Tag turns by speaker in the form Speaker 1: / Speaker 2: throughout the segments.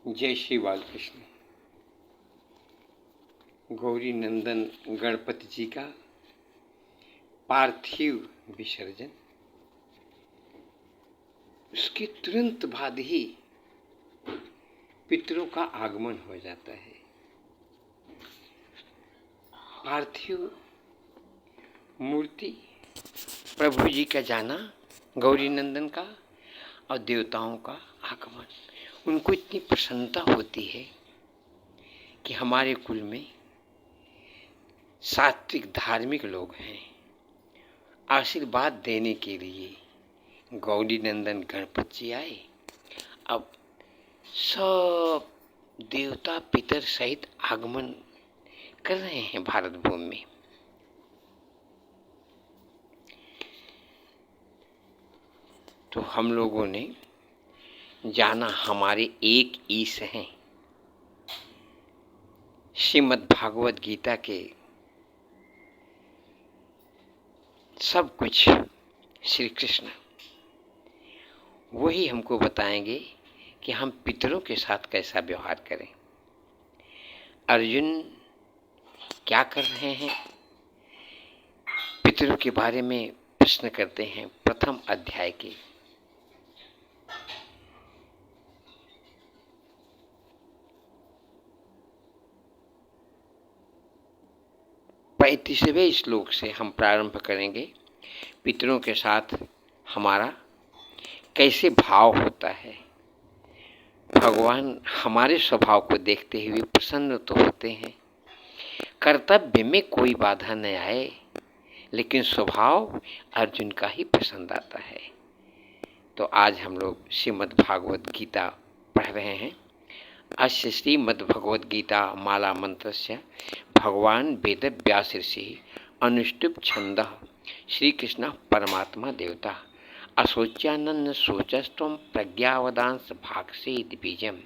Speaker 1: जय श्री बालकृष्ण। गौरी नंदन गणपति जी का पार्थिव विसर्जन, उसके तुरंत बाद ही पितरों का आगमन हो जाता है। पार्थिव मूर्ति प्रभु जी का जाना, गौरी नंदन का और देवताओं का आगमन, उनको इतनी प्रसन्नता होती है कि हमारे कुल में सात्विक धार्मिक लोग हैं। आशीर्वाद देने के लिए गौरी नंदन गणपति जी आए। अब सब देवता पितर सहित आगमन कर रहे हैं भारत भूमि में। तो हम लोगों ने जाना, हमारे एक ईश हैं श्रीमद् भागवत गीता के सब कुछ श्री कृष्ण वही हमको बताएंगे कि हम पितरों के साथ कैसा व्यवहार करें। अर्जुन क्या कर रहे हैं, पितरों के बारे में प्रश्न करते हैं। प्रथम अध्याय के 35वें श्लोक से हम प्रारंभ करेंगे। पितरों के साथ हमारा कैसे भाव होता है। भगवान हमारे स्वभाव को देखते हुए प्रसन्न तो होते हैं। कर्तव्य में कोई बाधा न आए, लेकिन स्वभाव अर्जुन का ही पसंद आता है। तो आज हम लोग श्रीमद् भागवत गीता पढ़ रहे हैं। अस्य श्रीमद् भगवद गीता माला मंत्रस्य भगवान वेद व्यास ऋषि अनुष्टुप छंद श्री कृष्ण परमात्मा देवता अशोच्यानंद शोचस्त्वं प्रज्ञावदांस भागसे बीजम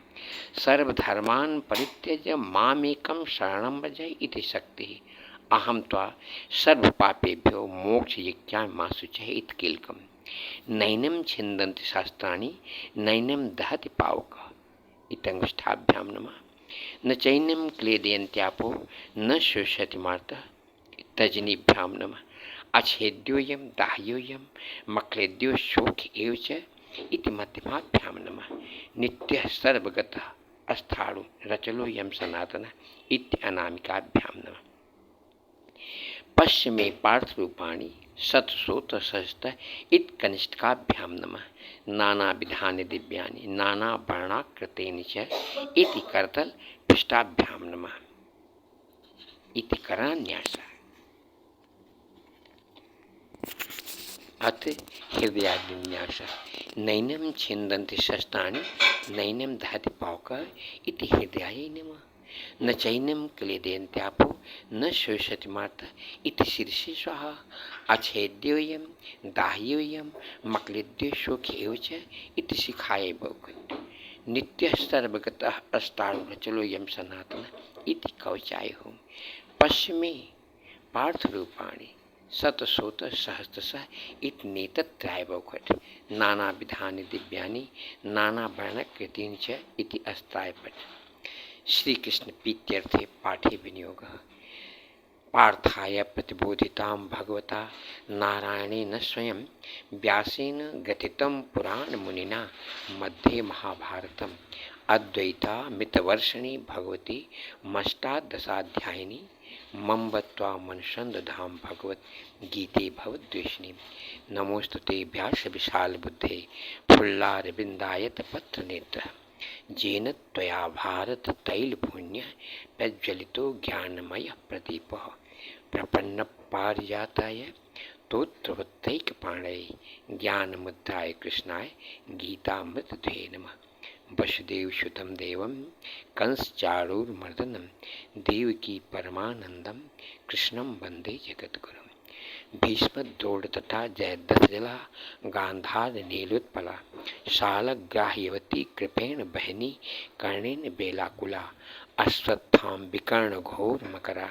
Speaker 1: सर्वधर्मान् परित्यज्य मामेकं शरणं व्रज इति शक्ति अहम त्वा सर्वपापेभ्यो मोक्षयिज्ञामाशुचः इति कीलकम् नैनं छिन्दन्ति शास्त्राणि नैनं दहति पावकः इतंगुष्ठाभ्यां नमः न चैन्यं क्लेदयन्त्यापो न शोषयति मार्तः तजनीभ्यां नमः अच्छेद्योऽयं दाह्योऽयं मक्लेद्यो शोक एव च इति मध्यमाभ्यां नमः नित्यः सर्वगतः अस्थाणु रचलोऽयं सनातनः इति अनामिकाभ्यां नमः पश्चिमे पार्थरूपाणि शतशोत सहस्र इत कनिष्ठकाभ्यां नमः नानाविधानि दिव्यानि नानावर्णाकृतेनि च इति करतल पृष्ठाभ्यां नमः इति करन्यास अथ हृदयान्यास नैनं छिन्दन्ति शस्त्राणि नैनं दहति पावकः इति हृदयाय नमः न चैन्यं क्लेदयन्त्यापो न शोषयति मार्तः इति शीर्षे स्वाहा अच्छेद्योऽयं दाह्योऽयं मक्लेद्यो शोक एव च इति शिखाय भवति नित्यः सर्वगतः अस्तारुचलोऽयं सनातनः इति कवचाय होम पश्चिमे पार्थरूपाणि शतशोत सहस्रशः इति नेतत्रय भवति नानाविधानि दिव्यानि नानावर्णकृतीनि च इति अस्त्रायपट श्री कृष्ण प्रीत्यर्थे पाठे विनियोगः पार्थाय प्रतिबोधितां भगवता नारायणेन स्वयं व्यासेन ग्रथितं पुराणमुनिना मध्ये महाभारतम् अद्वैतामृतवर्षिणी भगवती मष्टादशाध्यायिनी मम्बत्वा मनुषन्दधां भगवत् गीते भवद्वेषिणी नमोस्तुते व्यास विशाल बुद्धे फुल्लारविन्दायत पत्रनेत्रः जेन त्वया भारत तैलपुण्य प्रज्वलितो ज्ञानमय प्रदीपः प्रपन्न पारिजाताय तोत्रवत्तैकपाणये ज्ञानमुद्राय कृष्णाय गीतामृतधे नमः वसुदेवसुतं देवं कंसचारूरमर्दनं देवकी परमानन्दं कृष्णं वन्दे जगद्गुरुं भीष्मद्रोण तथा जयद्रथजला गांधार नीलोत्पला शालग्राह्यवती कृपेण बहनी कर्णेन बेलाकुला अश्वत्थां विकर्ण घोर मकरा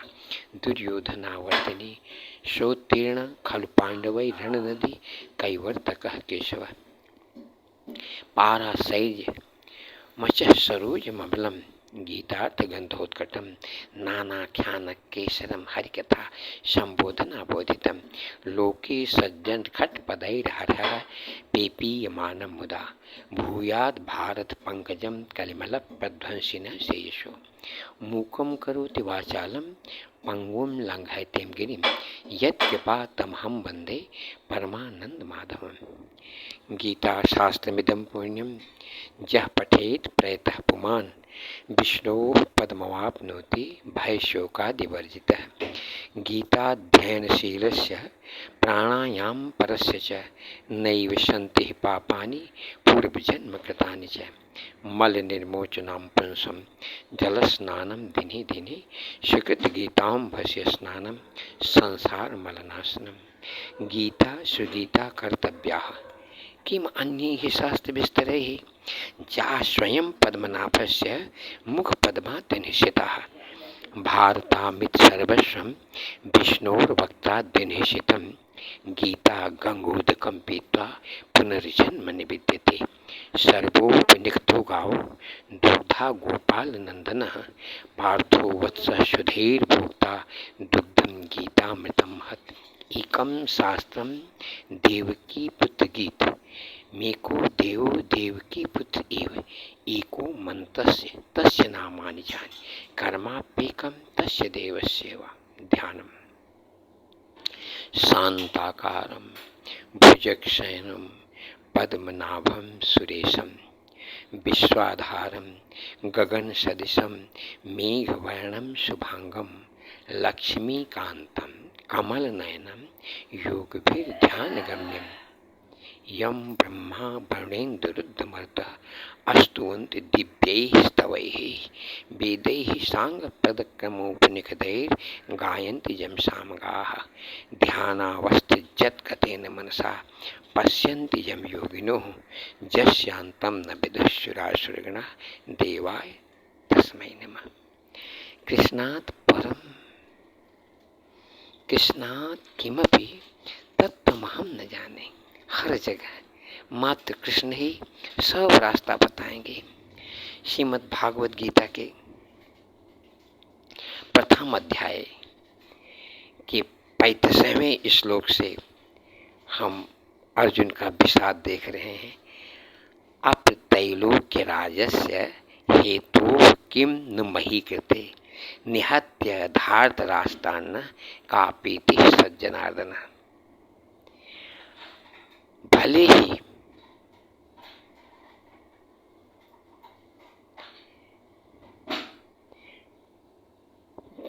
Speaker 1: दुर्योधनावर्तिनी सोत्तीर्ण खलु पांडवै रणनदी कैवर्तकः केशव पाराशैर्य मचः सरोजममलं गीतार्थगन्धोत्कटं नानाख्यानकेसरं हरिकथा सम्बोधनाबोधितं लोके सज्जनखट्पदैर्हरः पेपीयमानं मुदा भूयाद् भारतपङ्कजं कलिमलप्रध्वंसिनः श्रेयसो मूकं करोति वाचालं पंगुं लंघयते गिरिं यत्कृपातमहं वन्दे परमानन्दमाधवम्। गीता शास्त्रमिदं पुण्यं यः पठेत् प्रयतः पुमान् विष्णोः पदमवाप्नोति भयशोकादिवर्जितः। गीताध्ययनशीलस्य प्राणायामपरस्य च नैव सन्ति पापानि पूर्वजन्मकृतानि च। मलनिर्मोचनं पुंसं जलस्नानं दिने दिने सुकृतगीताम्भस्य स्नानं संसारमलनाशनं। गीता सुगीता कर्तव्याः किम् अन्यैः शास्त्रविस्तरैः या स्वयं पद्मनाभस्य मुखपद्मात् निश्चिताः। भारतामिति सर्वस्वं विष्णोर्भक्ताद्विनिश्चितं गीता गङ्गोदकं पीत्वा पुनर्जन्म निविद्यते। सर्वोऽपि निखतो गावो दुग्धा गोपालनन्दनः पार्थो वत्सः सुधीर्भोक्ता दुग्धं गीतामृतं महत्। एकं शास्त्रं देवकी पुत्र गीत मेको देवो देवकी पुत्र एव एको मन्त्रस्य तस्य नामानि जानि कर्माप्येकं तस्य देवस्यैव ध्यानम्। शान्ताकारं भुजगशयनं पद्मनाभं सुरेशं विश्वाधारं गगनसदृशं मेघवर्णं शुभांगं लक्ष्मीकान्तं कमलनयनं योगभिर्ध्यानगम्यं यं ब्रह्मा वरुणेन्द्ररुद्रमरुतः स्तुवन्ति दिव्यैः स्तवैः वेदैः साङ्गप्रदक्रमोपनिषदैर्गायन्ति यं सामगाः ध्यानावस्थितगतेन मनसा पश्यन्ति यं योगिनोः यस्यान्तं न विदुःसुरासुरगणाः देवाय तस्मै नमः। कृष्णात् परं कृष्णात् किमपि तत्त्वमहं न जाने। हर जगह मात्र कृष्ण ही सब रास्ता बताएंगे। श्रीमद् भागवत गीता के प्रथम अध्याय के 35वें श्लोक से हम अर्जुन का विषाद देख रहे हैं। अप्रत्रैलोक्य राजस्य हेतु किम न मही कृते निहत्य धार्तराष्ट्रान्न कापीति सज्जनार्दन। भले ही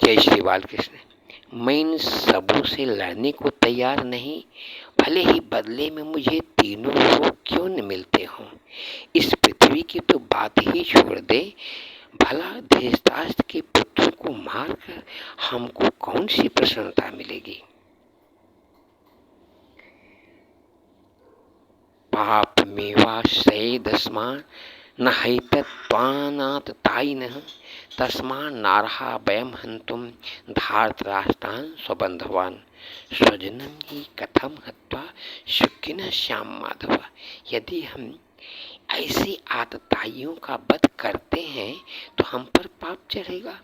Speaker 1: जय श्री बालकृष्ण, मैं इन सबों से लड़ने को तैयार नहीं, भले ही बदले में मुझे तीनों लोग क्यों न मिलते हों। इस पृथ्वी की तो बात ही छोड़ दे, भला धृतराष्ट्र के पुत्र को मारकर हमको कौन सी प्रसन्नता मिलेगी। पाप मेवाश्रयेदस्मान् न हैतत्त्वानात् तायिनः तस्मान् नार्हा वयं हन्तुं धार्तराष्ट्रान् स्वबन्धवान् स्वजनं हि कथं हत्वा सुखिनः स्याम माधव। यदि हम ऐसे आतताइयों का वध करते हैं तो हम पर पाप चढ़ेगा।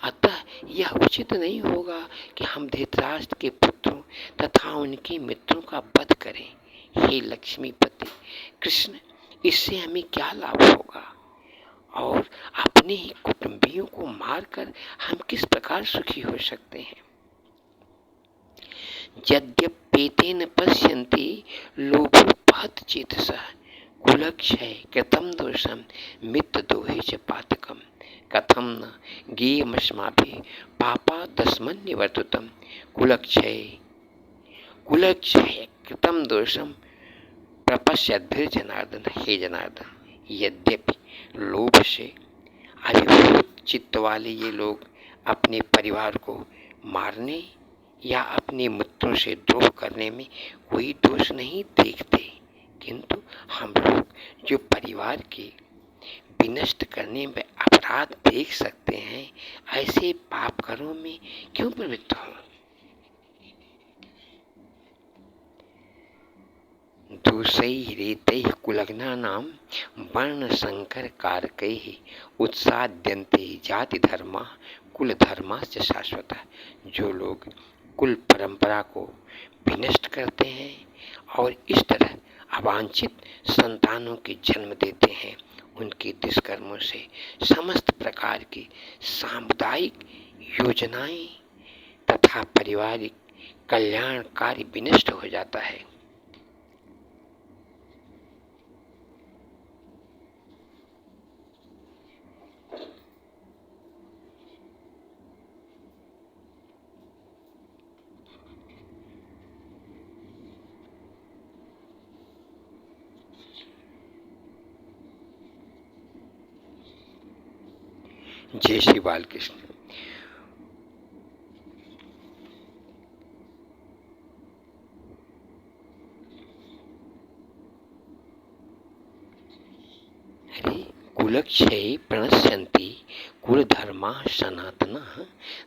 Speaker 1: अतः यह उचित नहीं होगा कि हम धृतराष्ट्र के पुत्रों तथा उनके मित्रों का वध करें। हे लक्ष्मीपति कृष्ण, इससे हमें क्या लाभ होगा और अपने ही कुटुंबियों को मारकर हम किस प्रकार सुखी हो सकते हैं। यद्यपेतेन पश्यन्ति लोभोपहत चेतसः कुलक्षय कृतं दोषं मित्रद्रोहे च पातकम् कथं न ज्ञेयमस्माभिः पापादस्मन्निवर्तितं कुलक्षय कृतं दोषं प्रपश्यद्भिर्जनार्दन। हे जनार्दन, यद्यपि लोभ से अभिभूत चित्त वाले ये लोग अपने परिवार को मारने या अपने मित्रों से द्रोह करने में कोई दोष नहीं देखते, किंतु हम लोग जो परिवार के विनष्ट करने में अपराध देख सकते हैं, ऐसे पाप कर्मों में क्यों प्रवृत्त हों। दूसई रेतै कुलग्ना नाम वर्ण संकर कारकै उत्साद्यन्ते जाति धर्मा कुल धर्माश्च शाश्वत। जो लोग कुल परंपरा को विनष्ट करते हैं और इस तरह अवांछित संतानों के जन्म देते हैं, उनके दुष्कर्मों से समस्त प्रकार की सामुदायिक योजनाएं तथा पारिवारिक कल्याण कार्य विनष्ट हो जाता है। जय श्री बालकृष्ण। कुलक्षये प्रणश्यन्ति कुलधर्मा सनातनः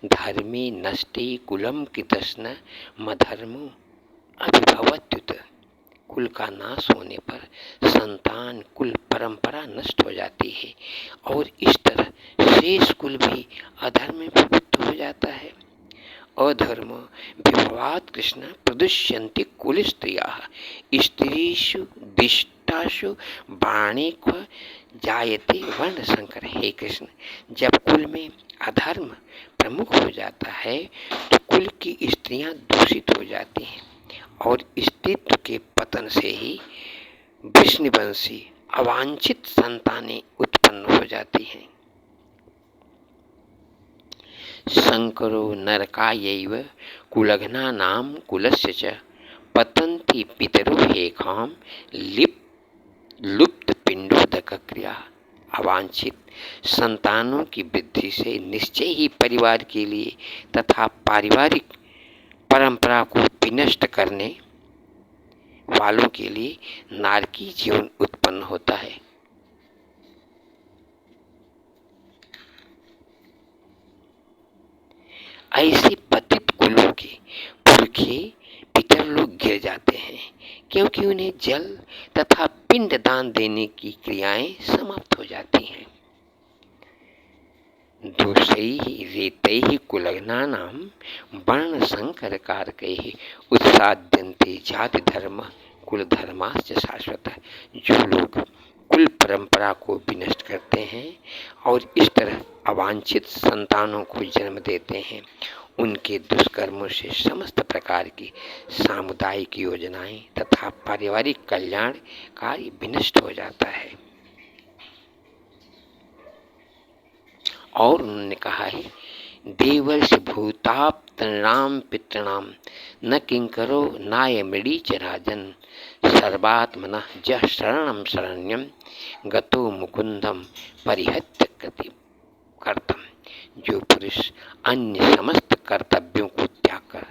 Speaker 1: धर्मे नष्टे कुलं कृतस्न मधर्मो अभिभवत्युत। कुल का नाश होने पर संतान कुल परंपरा नष्ट हो जाती है और इस तरह शेष कुल भी अधर्म में प्रवृत्त हो जाता है। अधर्म विभवात् कृष्ण प्रदुष्यन्ति कुल स्त्रियाः स्त्रीषु दिष्टासु बाणेक्व जायते वर्ण संकर। हे कृष्ण, जब कुल में अधर्म प्रमुख हो जाता है तो कुल की स्त्रियां दूषित हो जाती हैं और स्त्रीत्व के पतन से ही विष्णुवंशी अवांछित संतानें उत्पन्न हो जाती हैं। संकरो नरकायैव कुलघ्नानां कुलस्य च पतन्ति पितरो हेखां लुप्त पिंडोदक क्रिया। अवांछित संतानों की वृद्धि से निश्चय ही परिवार के लिए तथा पारिवारिक परंपरा को विनष्ट करने वालों के लिए नारकी जीवन उत्पन्न होता है। ऐसे पतित कुलों के पुरखे पितर लोग गिर जाते हैं क्योंकि उन्हें जल तथा पिंड दान देने की क्रियाएं समाप्त हो जाती हैं। दोषैः रेतैः कुलघ्नानां वर्ण संकर कारकैः उत्साद्यन्ते जाति धर्म कुल धर्माश्च शाश्वत। जो लोग कुल परंपरा को विनष्ट करते हैं और इस तरह अवांछित संतानों को जन्म देते हैं, उनके दुष्कर्मों से समस्त प्रकार की सामुदायिक योजनाएं तथा पारिवारिक कल्याण कार्य विनष्ट हो जाता है। और उन्होंने कहा है, देवर्षि भूताप्तृणाम पितृणाम न किंकरो नाय मृडी च राजन सर्वात्मनः जः शरणं शरण्यं गतो मुकुंदम परिहत्य कर्तम। जो पुरुष अन्य समस्त कर्तव्यों को त्याग कर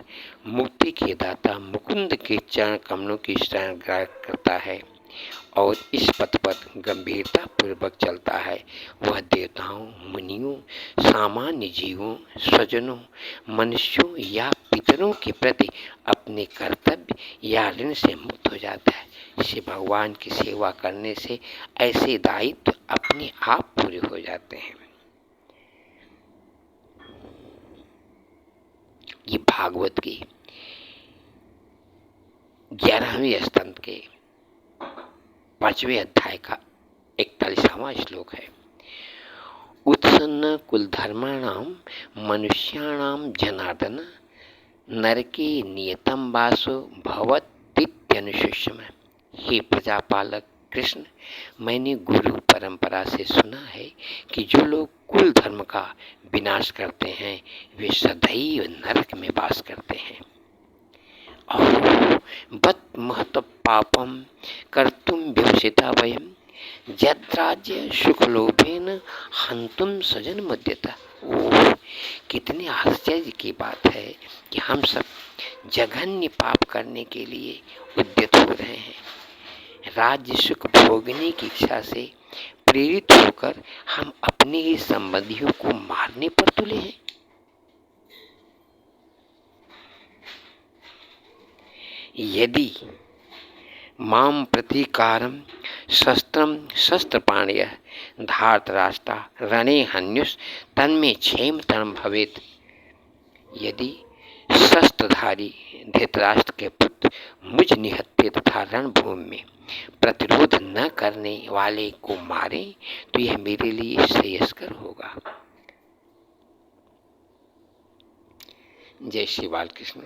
Speaker 1: मुक्ति के दाता मुकुंद के चरण कमलों की शरण ग्रहण करता है और इस पथ पर गंभीरता पूर्वक चलता है, वह देवताओं, मुनियों, सामान्य जीवों, स्वजनों, मनुष्यों या पितरों के प्रति अपने कर्तव्य या ऋण से मुक्त हो जाता है। श्री भगवान की सेवा करने से ऐसे दायित्व अपने आप पूरे हो जाते हैं। ये भागवत की 11वें स्कंद के 5वें अध्याय का 41वां श्लोक है। उत्सन्न कुलधर्माणां मनुष्याणां जनार्दन नरके नियतं वासो भवतीत्यनुशिष्यम्। हे प्रजापालक कृष्ण, मैंने गुरु परंपरा से सुना है कि जो लोग कुल धर्म का विनाश करते हैं वे सदैव नरक में वास करते हैं। और बत महत पापम कर्तुम विवसिता वयम यद्राज्य सुखलोभेन हंतुम सजन मध्यता। ओह, कितने आश्चर्य की बात है कि हम सब जघन्य पाप करने के लिए उद्यत हो रहे हैं। राज्य सुख भोगने की इच्छा से प्रेरित होकर हम अपने ही संबंधियों को मारने पर तुले हैं। यदि माम प्रतीकारम शस्त्रम शस्त्रपाणय धार्तराष्ट्रा रणे हन्युष तन्मे क्षेमतरम भवेत। यदि शस्त्रधारी धृतराष्ट्र के पुत्र मुझ निहत्थे तथा रणभूमि में प्रतिरोध न करने वाले को मारे तो यह मेरे लिए श्रेयस्कर होगा। जय श्री बालकृष्ण।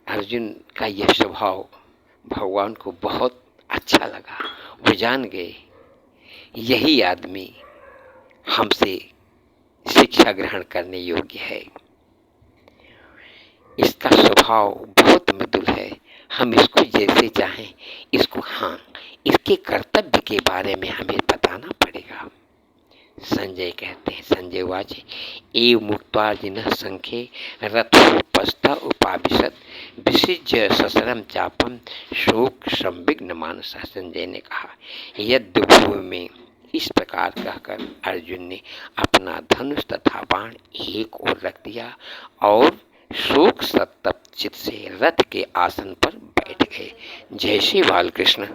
Speaker 1: अर्जुन का यह स्वभाव भगवान को बहुत अच्छा लगा। वो जान गए यही आदमी हमसे शिक्षा ग्रहण करने योग्य है। इसका स्वभाव बहुत मृदुल है, हम इसको जैसे चाहें इसको, हाँ, इसके कर्तव्य के बारे में हमें बताना पड़ेगा। संजय कहते हैं, संजय वाच एव मुक्तार्जुनः संख्ये रथोपस्थ उपाविशत विसृज्य सशरम चापम शोक संविघ्न मानसः। संजय ने कहा, युद्धभूमि में इस प्रकार कहकर अर्जुन ने अपना धनुष तथा बाण एक ओर रख दिया और शोक संतप्त चित्त से रथ के आसन पर बैठ गए। जय श्री बालकृष्ण।